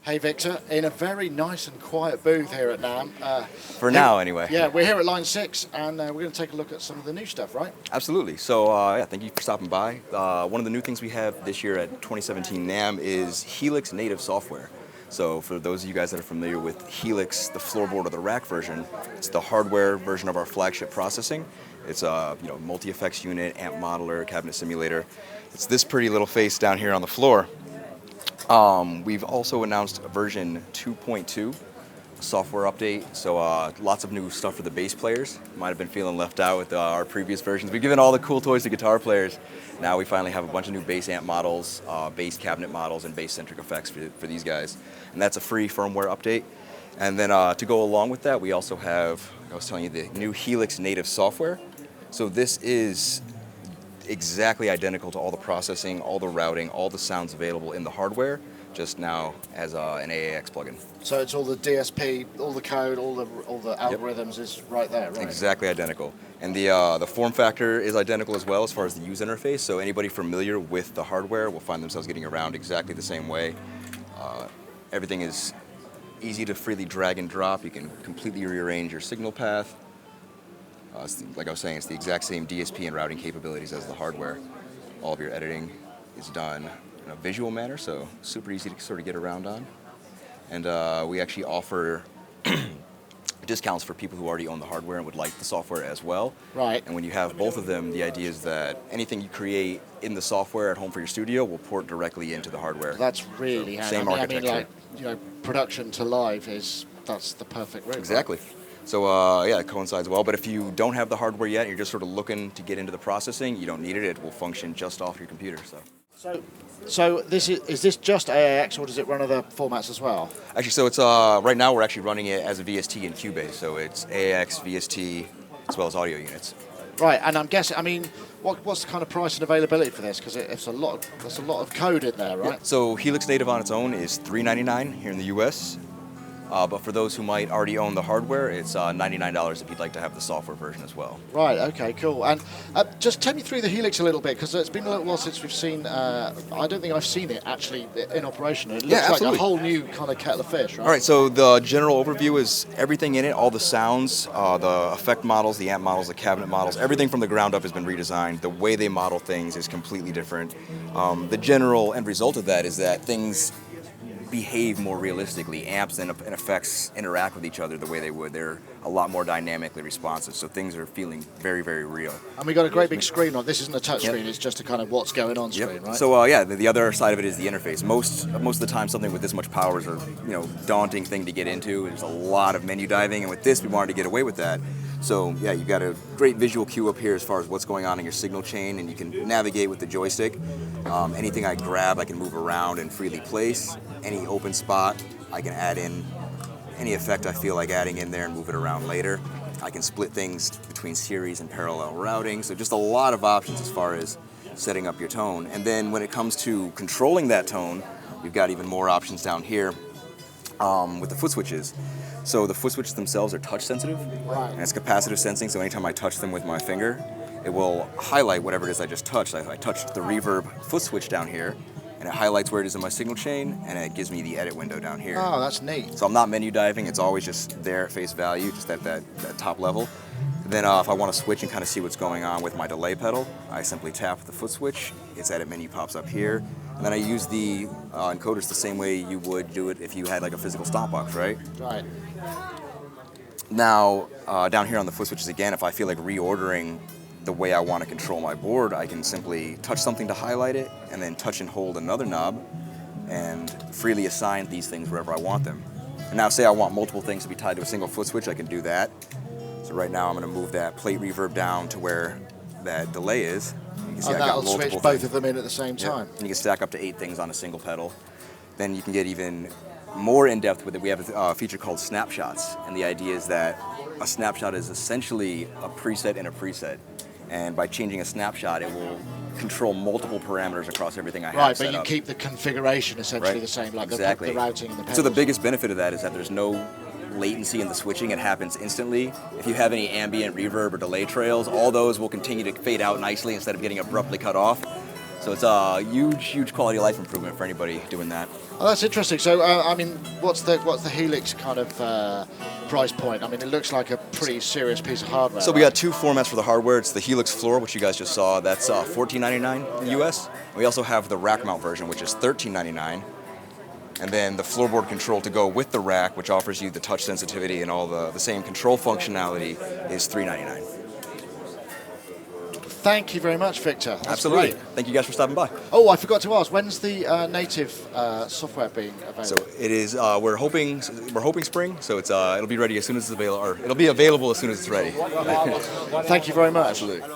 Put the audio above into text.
Hey Victor, in a very nice and quiet booth here at NAMM. For now, anyway. Yeah, we're here at line 6, and we're going to take a look at some of the new stuff, right? Absolutely. So, yeah, thank you for stopping by. One of the new things we have this year at 2017 NAMM is Helix native software. So, for those of you guys that are familiar with Helix, the floorboard or the rack version, it's the hardware version of our flagship processing. It's a multi-effects unit, amp modeler, cabinet simulator. It's this pretty little face down here on the floor. We've also announced version 2.2 software update, so lots of new stuff for the bass players. Might have been feeling left out with our previous versions. We've given all the cool toys to guitar players. Now we finally have a bunch of new bass amp models, bass cabinet models, and bass-centric effects for these guys. And that's a free firmware update. And then to go along with that, we also have, I was telling you, the new Helix native software. So this is exactly identical to all the processing, all the routing, all the sounds available in the hardware, just now as an AAX plugin. So it's all the DSP, all the code, all the algorithms is right there, right? Exactly identical. And the form factor is identical as well as far as the user interface, so anybody familiar with the hardware will find themselves getting around exactly the same way. Everything is easy to freely drag and drop. You can completely rearrange your signal path. Like I was saying, it's the exact same DSP and routing capabilities as the hardware. All of your editing is done in a visual manner, so super easy to sort of get around on. And we actually offer discounts for people who already own the hardware and would like the software as well. Right. And when you have both of them, the idea is that anything you create in the software at home for your studio will port directly into the hardware. That's really handy. Same architecture. I mean, production to live that's the perfect route. Exactly. Right? So yeah, it coincides well. But if you don't have the hardware yet, you're just sort of looking to get into the processing, you don't need it. It will function just off your computer. So this is this just AAX, or does it run other formats as well? Actually, so it's right now we're actually running it as a VST and Cubase. So it's AAX, VST, as well as audio units. Right, and I'm guessing. I mean, what's the kind of price and availability for this? Because there's a lot of code in there, right? Yeah. So Helix native on its own is $399 here in the U.S. But for those who might already own the hardware, it's $99 if you'd like to have the software version as well. Right, okay, cool. And just take me through the Helix a little bit, because it's been a little while since we've seen, I don't think I've seen it actually in operation. It looks like a whole new kind of kettle of fish, right? All right, so the general overview is everything in it, all the sounds, the effect models, the amp models, the cabinet models, everything from the ground up has been redesigned. The way they model things is completely different. The general end result of that is that things behave more realistically. Amps and effects interact with each other the way they would. They're a lot more dynamically responsive, so things are feeling very, very real. And we got a great big screen on. This isn't a touch screen, it's just a kind of what's going on screen, right? So yeah, the other side of it is the interface. Most of the time, something with this much power is a daunting thing to get into. There's a lot of menu diving, and with this, we wanted to get away with that. So yeah, you've got a great visual cue up here as far as what's going on in your signal chain, and you can navigate with the joystick. Anything I grab, I can move around and freely place. Any open spot, I can add in any effect I feel like adding in there and move it around later. I can split things between series and parallel routing, so just a lot of options as far as setting up your tone. And then when it comes to controlling that tone, we've got even more options down here with the foot switches. So the foot switches themselves are touch sensitive, and it's capacitive sensing, so anytime I touch them with my finger, it will highlight whatever it is I just touched. I touched the reverb foot switch down here, and it highlights where it is in my signal chain, and it gives me the edit window down here. Oh, that's neat. So I'm not menu diving, it's always just there at face value, just at that top level. Then if I want to switch and kind of see what's going on with my delay pedal, I simply tap the foot switch, its edit menu pops up here, and then I use the encoders the same way you would do it if you had like a physical stomp box, right? Right. Now, down here on the foot switches again, if I feel like reordering the way I want to control my board, I can simply touch something to highlight it, and then touch and hold another knob, and freely assign these things wherever I want them. And now say I want multiple things to be tied to a single foot switch, I can do that. So right now I'm going to move that plate reverb down to where that delay is. You can see and that'll switch both of them in at the same time. And you can stack up to 8 things on a single pedal. Then you can get even more in-depth with it. We have a feature called Snapshots, and the idea is that a snapshot is essentially a preset in a preset. And by changing a snapshot, it will control multiple parameters across everything I have Right, set but you up. keep the configuration essentially the same, like exactly. the routing and the pedals. So the biggest benefit of that is that there's no latency in the switching. It happens instantly. If you have any ambient reverb or delay trails, all those will continue to fade out nicely instead of getting abruptly cut off. So it's a huge quality of life improvement for anybody doing that. Oh, that's interesting. So, I mean, what's the Helix kind of price point? I mean, it looks like a pretty serious piece of hardware. So we got two formats for the hardware. It's the Helix floor, which you guys just saw. That's $14.99 in the US. We also have the rack mount version, which is $13.99. And then the floorboard control to go with the rack, which offers you the touch sensitivity and all the same control functionality, is $3.99. Thank you very much, Victor. That's Absolutely. Great. Thank you guys for stopping by. Oh, I forgot to ask. When's the native software being available? So it is. We're hoping spring. So it's it'll be ready as soon as it's available, or it'll be available as soon as it's ready. Thank you very much. Absolutely.